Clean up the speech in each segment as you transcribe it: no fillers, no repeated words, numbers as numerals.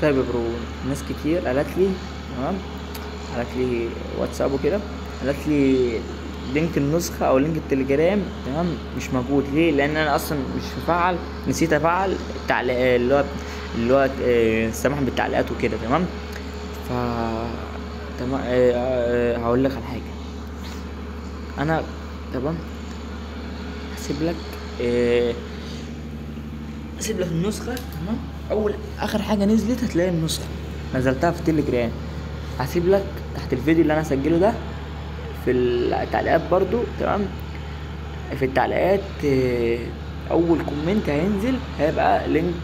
طيب يا برو، ناس كتير قالت لي، تمام، قالت لي واتساب وكده، قالت لي لينك النسخة او لينك التليجرام، تمام، مش موجود. ليه؟ لان انا اصلا مش مفعل، نسيت افعل التعليق اللي هو السماح بالتعليقات وكده، تمام. ف تمام، هقول لك على حاجة. انا، تمام، هسيب لك آه، هسيب لك النسخة، تمام. اخر حاجة نزلت هتلاقي النسخة، نزلتها في التليجرام. هسيب لك تحت الفيديو اللي انا هسجله ده في التعليقات برضو، تمام. في التعليقات اول كومنت هينزل هيبقى لينك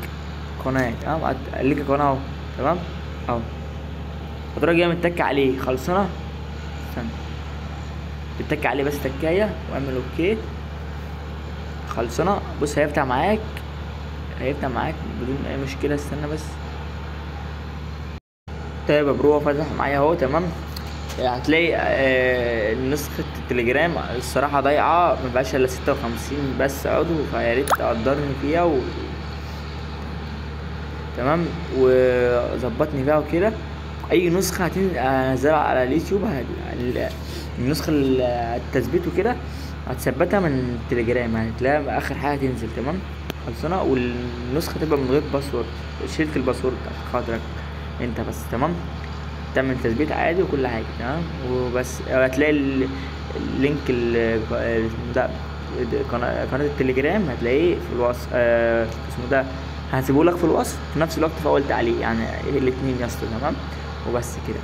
قناة، تمام. لينك القناة اهو، تمام، اهو. هتروح جاي متك عليه، خلصنا. استنى، بتتك عليه بس تكاية واعمل اوكي، خلصنا. بص، هيفتح معاك بدون اي مشكلة. استنى بس. طيب يا برو، فتح معايا اهو، تمام. هتلاقي نسخة التليجرام الصراحة ضايعة، مبقاش الا 56 بس عضو، فيا ريت تقدرني فيها تمام، وظبطني فيها وكده. اي نسخة هنزلها على اليوتيوب النسخة التثبيت وكده هتثبتها من التليجرام، هتلاقيها اخر حاجة تنزل، تمام. خلصنا. والنسخة تبقى من غير باسورد، شلت الباسورد عشان خاطرك انت بس، تمام. تعمل تثبيت عادي وكل حاجة، تمام. وبس هتلاقي اللينك اسمه ده، قناة التليجرام، هتلاقيه في الوصف، اسمه ده، هسيبهولك في الوصف في نفس الوقت في اول تعليق، يعني الاتنين يا اسطى، تمام. وبس كده.